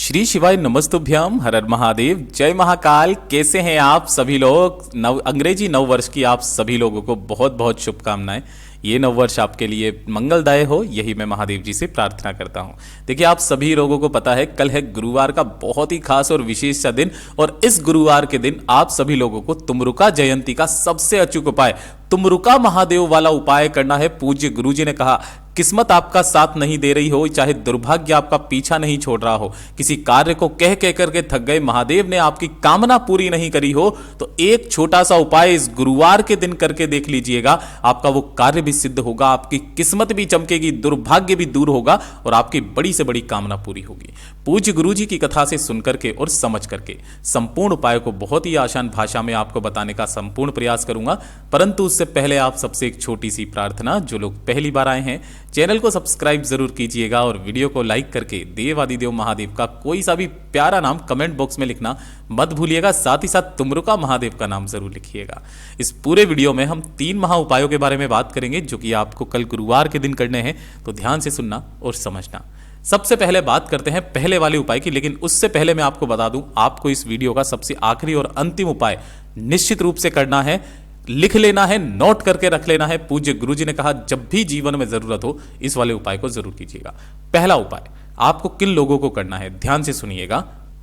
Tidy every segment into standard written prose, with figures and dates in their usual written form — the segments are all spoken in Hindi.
श्री शिवाय नमस्तुभ्यम, हर हर महादेव, जय महाकाल। कैसे हैं आप सभी लोग? अंग्रेजी नव वर्ष की आप सभी लोगों को बहुत बहुत शुभकामनाएं। ये नव वर्ष आपके लिए मंगलदायक हो, यही मैं महादेव जी से प्रार्थना करता हूँ। देखिए, आप सभी लोगों को पता है कल है गुरुवार का बहुत ही खास और विशेष सा दिन, और इस गुरुवार के दिन आप सभी लोगों को तुमरुका जयंती का सबसे अचूक उपाय, तुमरुका महादेव वाला उपाय करना है। पूज्य गुरु जी ने कहा, किस्मत आपका साथ नहीं दे रही हो, चाहे दुर्भाग्य आपका पीछा नहीं छोड़ रहा हो, किसी कार्य को कह कह करके थक गए, महादेव ने आपकी कामना पूरी नहीं करी हो, तो एक छोटा सा उपाय इस गुरुवार के दिन करके देख लीजिएगा। आपका वो कार्य भी सिद्ध होगा, आपकी किस्मत भी चमकेगी, दुर्भाग्य भी दूर होगा और आपकी बड़ी से बड़ी कामना पूरी होगी। पूज्य गुरु जी की कथा से सुनकर के और समझ करके संपूर्ण उपाय को बहुत ही आसान भाषा में आपको बताने का संपूर्ण प्रयास करूंगा। परंतु उससे पहले आप सबसे एक छोटी सी प्रार्थना, जो लोग पहली बार आए हैं चैनल को सब्सक्राइब जरूर कीजिएगा और वीडियो को लाइक करके देवादिदेव महादेव का कोई सा भी प्यारा नाम कमेंट बॉक्स में लिखना मत भूलिएगा। साथ ही साथ तुमरुका महादेव का नाम जरूर लिखिएगा। इस पूरे वीडियो में हम 3 महा उपायों के बारे में बात करेंगे, जो कि आपको कल गुरुवार के दिन करने हैं, तो ध्यान से सुनना और समझना। सबसे पहले बात करते हैं पहले वाले उपाय की, लेकिन उससे पहले मैं आपको बता दूं, आपको इस वीडियो का सबसे आखिरी और अंतिम उपाय निश्चित रूप से करना है, लिख लेना है, नोट करके रख लेना है। पूज्य गुरु जी ने कहा, जब भी जीवन में जरूरत हो इस वाले उपाय को जरूर कीजिएगा। पहला उपाय आपको किन लोगों को करना है, ध्यान से सुनिएगा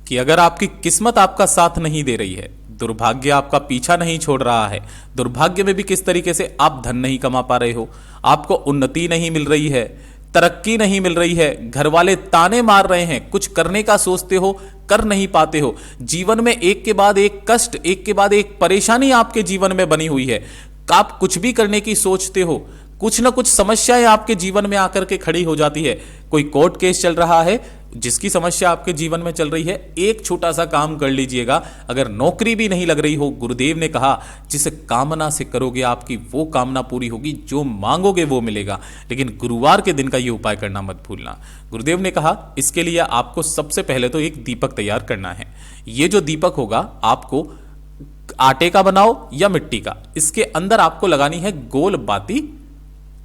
कि अगर आपकी किस्मत आपका साथ नहीं दे रही है, दुर्भाग्य आपका पीछा नहीं छोड़ रहा है, दुर्भाग्य में भी किस तरीके से आप धन नहीं कमा पा रहे हो, आपको उन्नति नहीं मिल रही है, तरक्की नहीं मिल रही है, घर वाले ताने मार रहे हैं, कुछ करने का सोचते हो कर नहीं पाते हो, जीवन में एक के बाद एक कष्ट, एक के बाद एक परेशानी आपके जीवन में बनी हुई है, आप कुछ भी करने की सोचते हो, कुछ ना कुछ समस्याएं आपके जीवन में आकर के खड़ी हो जाती है, कोई कोर्ट केस चल रहा है, जिसकी समस्या आपके जीवन में चल रही है, एक छोटा सा काम कर लीजिएगा। अगर नौकरी भी नहीं लग रही हो, गुरुदेव ने कहा जिस कामना से करोगे आपकी वो कामना पूरी होगी, जो मांगोगे वो मिलेगा। लेकिन गुरुवार के दिन का ये उपाय करना मत भूलना। गुरुदेव ने कहा इसके लिए आपको सबसे पहले तो एक दीपक तैयार करना है। ये जो दीपक होगा, आपको आटे का बनाओ या मिट्टी का, इसके अंदर आपको लगानी है गोल बाती,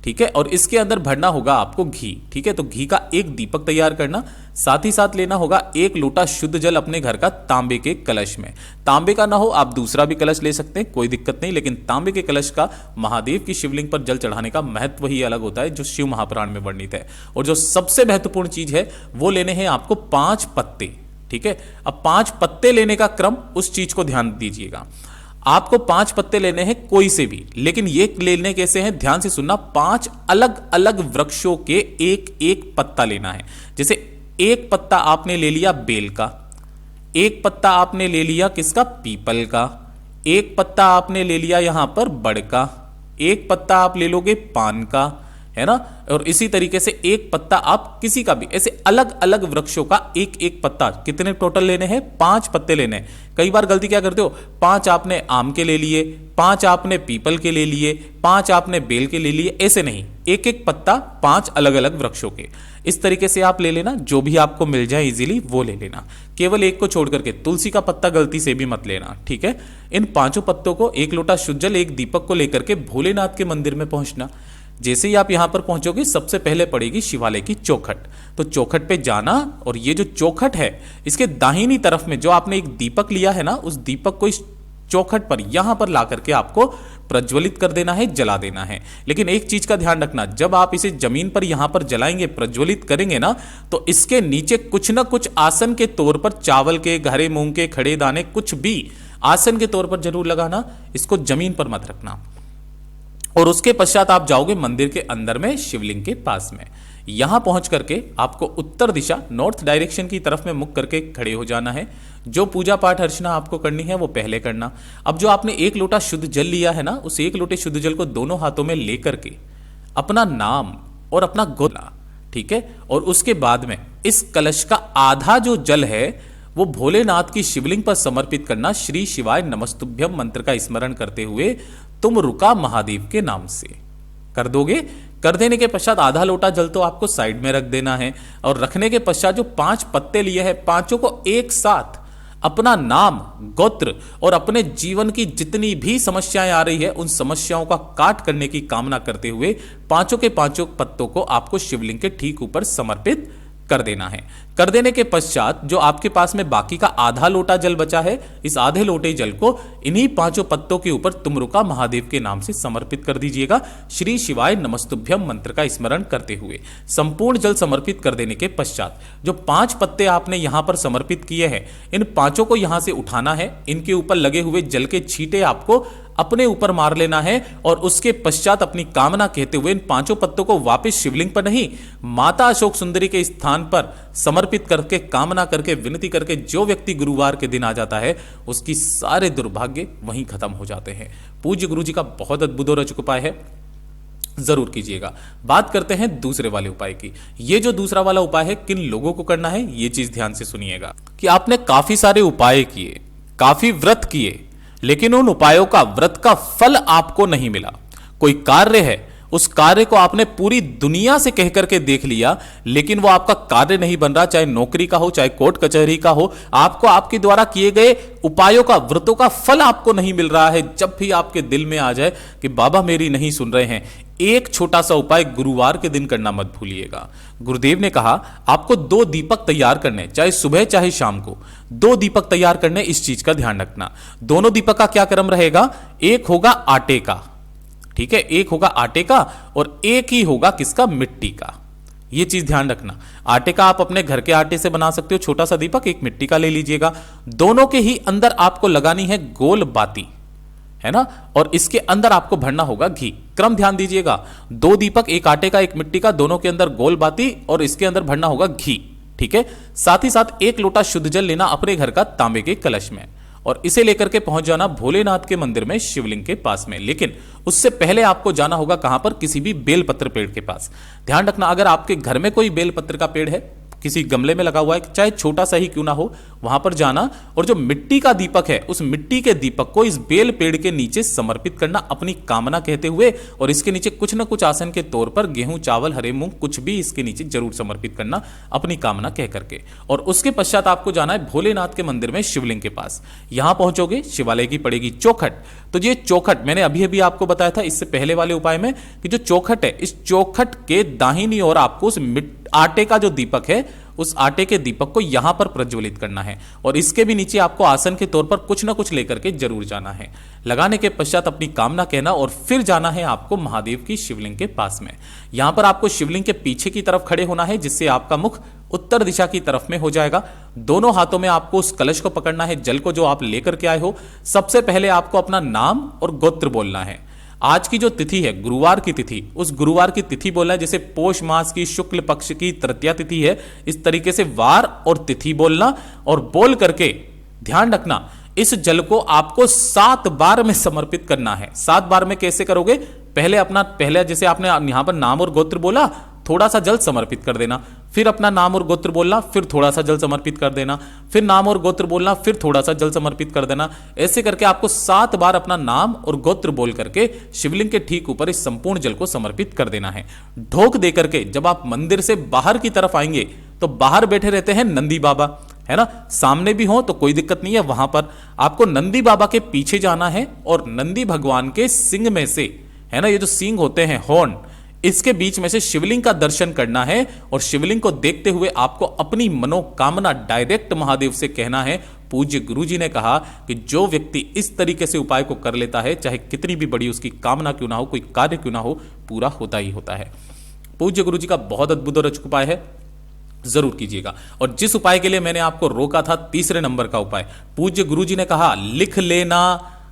ठीक है, और इसके अंदर भरना होगा आपको घी, ठीक है। तो घी का एक दीपक तैयार करना, साथ ही साथ लेना होगा 1 लोटा शुद्ध जल अपने घर का तांबे के कलश में। तांबे का ना हो आप दूसरा भी कलश ले सकते हैं, कोई दिक्कत नहीं, लेकिन तांबे के कलश का महादेव की शिवलिंग पर जल चढ़ाने का महत्व ही अलग होता है, जो शिव महापुराण में वर्णित है। और जो सबसे महत्वपूर्ण चीज है, वो लेने हैं आपको 5 पत्ते, ठीक है। अब 5 पत्ते लेने का क्रम, उस चीज को ध्यान दीजिएगा। आपको 5 पत्ते लेने हैं कोई से भी, लेकिन ये लेने कैसे हैं, ध्यान से सुनना। 5 अलग अलग वृक्षों के एक एक पत्ता लेना है। जैसे एक पत्ता आपने ले लिया बेल का, एक पत्ता आपने ले लिया किसका, पीपल का, एक पत्ता आपने ले लिया यहां पर बड़ का, एक पत्ता आप ले लोगे पान का, है ना। और इसी तरीके से एक पत्ता आप किसी का भी, ऐसे अलग अलग वृक्षों का एक एक पत्ता, कितने टोटल लेने हैं, 5 पत्ते लेने हैं। कई बार गलती क्या करते हो, 5 आपने आम के ले लिए, 5 आपने पीपल के ले लिए, 5 आपने बेल के ले लिए, ऐसे नहीं, एक एक पत्ता 5 अलग अलग वृक्षों के। इस तरीके से आप ले लेना, जो भी आपको मिल जाए इजीली वो ले लेना। केवल एक को छोड़ करके तुलसी का पत्ता गलती से भी मत लेना, ठीक है। इन 5 पत्तों को 1 लोटा शुद्ध जल, एक दीपक को लेकर के भोलेनाथ के मंदिर में पहुंचना। जैसे ही आप यहां पर पहुंचोगे, सबसे पहले पड़ेगी शिवालय की चौखट। तो चौखट पे जाना, और ये जो चौखट है, इसके दाहिनी तरफ में जो आपने एक दीपक लिया है ना, उस दीपक को इस चौखट पर यहां पर ला करके आपको प्रज्वलित कर देना है, जला देना है। लेकिन एक चीज का ध्यान रखना, जब आप इसे जमीन पर यहां पर जलाएंगे, प्रज्वलित करेंगे ना, तो इसके नीचे कुछ ना कुछ आसन के तौर पर, चावल के, हरे मूंग के खड़े दाने, कुछ भी आसन के तौर पर जरूर लगाना, इसको जमीन पर मत रखना। और उसके पश्चात आप जाओगे मंदिर के अंदर में, शिवलिंग के पास में। यहां पहुंच करके आपको उत्तर दिशा, नॉर्थ डायरेक्शन की तरफ में मुख करके खड़े हो जाना है। जो पूजा पाठ अर्चना आपको करनी है वो पहले करना। अब जो आपने 1 लोटा शुद्ध जल लिया है ना, उस 1 लोटे शुद्ध जल को दोनों हाथों में लेकर के अपना नाम और अपना गोला, ठीक है। और उसके बाद में इस कलश का आधा जो जल है वो भोलेनाथ की शिवलिंग पर समर्पित करना, श्री शिवाय नमस्तुभ्यम मंत्र का स्मरण करते हुए तुमरुका महादेव के नाम से कर दोगे। कर देने के पश्चात आधा लोटा जल तो आपको साइड में रख देना है, और रखने के पश्चात जो 5 पत्ते लिए हैं, 5 को एक साथ अपना नाम, गोत्र और अपने जीवन की जितनी भी समस्याएं आ रही है, उन समस्याओं का काट करने की कामना करते हुए 5 के 5 पत्तों को आपको शिवलिंग के ठीक ऊपर समर्पित कर देना है। कर देने के पश्चात जो आपके पास में बाकी का आधा लोटा जल बचा है, इस आधे लोटे जल को इन्हीं 5 पत्तों के ऊपर तुमरुका महादेव के नाम से समर्पित कर दीजिएगा। श्री शिवाय नमस्तुभ्यम मंत्र का स्मरण करते हुए संपूर्ण जल समर्पित कर देने के पश्चात जो 5 पत्ते आपने यहां पर समर्पित किए हैं, इन 5 को यहां से उठाना है। इनके ऊपर लगे हुए जल के छींटे आपको अपने ऊपर मार लेना है और उसके पश्चात अपनी कामना कहते हुए इन 5 पत्तों को वापस शिवलिंग पर नहीं, माता अशोक सुंदरी के स्थान पर समर्पित करके कामना करके विनती करके जो व्यक्ति गुरुवार के दिन आ जाता है उसकी सारे दुर्भाग्य वहीं खत्म हो जाते हैं। पूज्य गुरु जी का बहुत अद्भुत और अचूक उपाय है, जरूर कीजिएगा। बात करते हैं दूसरे वाले उपाय की। ये जो दूसरा वाला उपाय है किन लोगों को करना है ये चीज ध्यान से सुनिएगा कि आपने काफी सारे उपाय किए, काफी व्रत किए, लेकिन उन उपायों का व्रत का फल आपको नहीं मिला। कोई कार्य है, उस कार्य को आपने पूरी दुनिया से कह करके देख लिया, लेकिन वो आपका कार्य नहीं बन रहा, चाहे नौकरी का हो, चाहे कोर्ट कचहरी का हो, आपको आपके द्वारा किए गए उपायों का, व्रतों का फल आपको नहीं मिल रहा है। जब भी आपके दिल में आ जाए कि बाबा मेरी नहीं सुन रहे हैं, एक छोटा सा उपाय गुरुवार के दिन करना मत भूलिएगा। गुरुदेव ने कहा आपको 2 दीपक तैयार करने, चाहे सुबह चाहे शाम को 2 दीपक तैयार करने, इस चीज का ध्यान रखना। दोनों दीपक का क्या क्रम रहेगा? एक होगा आटे का, ठीक है, एक होगा आटे का और एक ही होगा किसका? मिट्टी का। ये चीज ध्यान रखना। आटे का आप अपने घर के आटे से बना सकते हो छोटा सा दीपक, एक मिट्टी का ले लीजिएगा। दोनों के ही अंदर आपको लगानी है गोल बाती, है ना, और इसके अंदर आपको भरना होगा घी। क्रम ध्यान दीजिएगा, 2 दीपक, एक आटे का एक मिट्टी का, दोनों के अंदर गोल बाती और इसके अंदर भरना होगा घी, ठीक है। साथ ही साथ 1 लोटा शुद्ध जल लेना अपने घर का तांबे के कलश में और इसे लेकर के पहुंच जाना भोलेनाथ के मंदिर में शिवलिंग के पास में। लेकिन उससे पहले आपको जाना होगा कहां पर? किसी भी बेलपत्र पेड़ के पास। ध्यान रखना, अगर आपके घर में कोई बेलपत्र का पेड़ है, किसी गमले में लगा हुआ है, चाहे छोटा सा ही क्यों ना हो, वहां पर जाना और जो मिट्टी का दीपक है उस मिट्टी के दीपक को इस बेल पेड़ के नीचे समर्पित करना अपनी कामना कहते हुए, और इसके नीचे कुछ ना कुछ आसन के तौर पर गेहूं, चावल, हरे मूंग कुछ भी इसके नीचे जरूर समर्पित करना अपनी कामना कह करके। और उसके पश्चात आपको जाना है भोलेनाथ के मंदिर में शिवलिंग के पास। यहां पहुंचोगे, शिवालय की पड़ेगी चौखट। तो ये चौखट मैंने अभी अभी आपको बताया था इससे पहले वाले उपाय में कि जो चौखट है, इस चौखट के दाहिनी ओर आपको उस आटे का जो दीपक है उस आटे के दीपक को यहां पर प्रज्वलित करना है और इसके भी नीचे आपको आसन के तौर पर कुछ ना कुछ लेकर के जरूर जाना है। लगाने के पश्चात अपनी कामना कहना और फिर जाना है आपको महादेव की शिवलिंग के पास में। यहां पर आपको शिवलिंग के पीछे की तरफ खड़े होना है, जिससे आपका मुख उत्तर दिशा की तरफ में हो जाएगा। दोनों हाथों में आपको उस कलश को पकड़ना है, जल को जो आप लेकर के आए हो। सबसे पहले आपको अपना नाम और गोत्र बोलना है। आज की जो तिथि है गुरुवार की तिथि, उस गुरुवार की तिथि बोलना है, जैसे पोष मास की शुक्ल पक्ष की तृतीया तिथि है, इस तरीके से वार और तिथि बोलना और बोल करके ध्यान रखना इस जल को आपको 7 बार में समर्पित करना है। 7 बार में कैसे करोगे? पहले जैसे आपने यहां पर नाम और गोत्र बोला, थोड़ा सा जल समर्पित कर देना, फिर अपना नाम और गोत्र बोलना, फिर थोड़ा सा जल समर्पित कर देना, फिर नाम और गोत्र बोलना, फिर थोड़ा सा जल समर्पित कर देना। ऐसे करके आपको 7 बार अपना नाम और गोत्र बोल करके शिवलिंग के ठीक ऊपर इस संपूर्ण जल को समर्पित कर देना है। ढोक दे करके जब आप मंदिर से बाहर की तरफ आएंगे तो बाहर बैठे रहते हैं नंदी बाबा, है ना, सामने भी हो तो कोई दिक्कत नहीं है। वहां पर आपको नंदी बाबा के पीछे जाना है और नंदी भगवान के सिंग में से, है ना, ये जो सिंग होते हैं हॉर्न, इसके बीच में से शिवलिंग का दर्शन करना है और शिवलिंग को देखते हुए आपको अपनी मनोकामना डायरेक्ट महादेव से कहना है। पूज्य गुरुजी ने कहा कि जो व्यक्ति इस तरीके से उपाय को कर लेता है, चाहे कितनी भी बड़ी उसकी कामना क्यों ना हो, कोई कार्य क्यों ना हो, पूरा होता ही होता है। पूज्य गुरुजी का बहुत अद्भुत और अचूक उपाय है, जरूर कीजिएगा। और जिस उपाय के लिए मैंने आपको रोका था, तीसरे नंबर का उपाय, पूज्य गुरुजी ने कहा लिख लेना,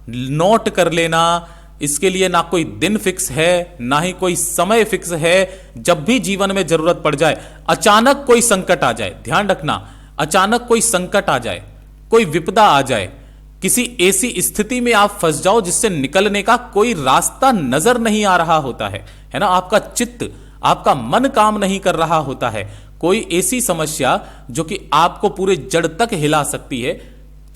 नोट कर लेना। इसके लिए ना कोई दिन फिक्स है, ना ही कोई समय फिक्स है। जब भी जीवन में जरूरत पड़ जाए, अचानक कोई संकट आ जाए, ध्यान रखना, अचानक कोई संकट आ जाए, कोई विपदा आ जाए, किसी ऐसी स्थिति में आप फंस जाओ जिससे निकलने का कोई रास्ता नजर नहीं आ रहा होता है ना, आपका चित्त, आपका मन काम नहीं कर रहा होता है, कोई ऐसी समस्या जो कि आपको पूरे जड़ तक हिला सकती है।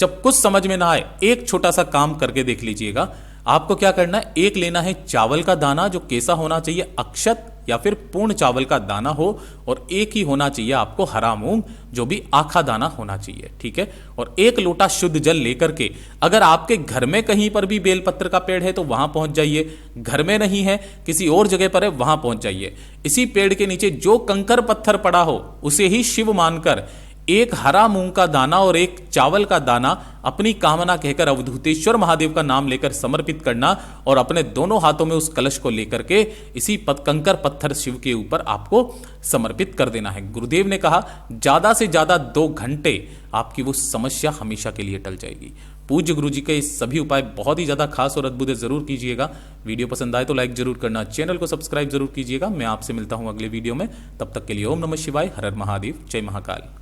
जब कुछ समझ में ना आए, एक छोटा सा काम करके देख लीजिएगा। आपको क्या करना है? एक लेना है चावल का दाना, जो कैसा होना चाहिए? अक्षत या फिर पूर्ण चावल का दाना हो, और एक ही होना चाहिए आपको हरा मूंग, जो भी आखा दाना होना चाहिए, ठीक है। और 1 लोटा शुद्ध जल लेकर के, अगर आपके घर में कहीं पर भी बेलपत्र का पेड़ है तो वहां पहुंच जाइए, घर में नहीं है किसी और जगह पर है वहां पहुंच जाइए। इसी पेड़ के नीचे जो कंकर पत्थर पड़ा हो उसे ही शिव मानकर एक हरा मूंग का दाना और एक चावल का दाना अपनी कामना कहकर अवधूतेश्वर महादेव का नाम लेकर समर्पित करना, और अपने दोनों हाथों में उस कलश को लेकर के इसी कंकर पत्थर शिव के ऊपर आपको समर्पित कर देना है। गुरुदेव ने कहा ज्यादा से ज्यादा 2 घंटे आपकी वो समस्या हमेशा के लिए टल जाएगी। पूज्य गुरु जी के सभी उपाय बहुत ही ज्यादा खास और अद्भुत है, जरूर कीजिएगा। वीडियो पसंद आए तो लाइक जरूर करना, चैनल को सब्सक्राइब जरूर कीजिएगा। मैं आपसे मिलता हूं अगले वीडियो में, तब तक के लिए ओम नमः शिवाय, हर हर महादेव, जय महाकाल।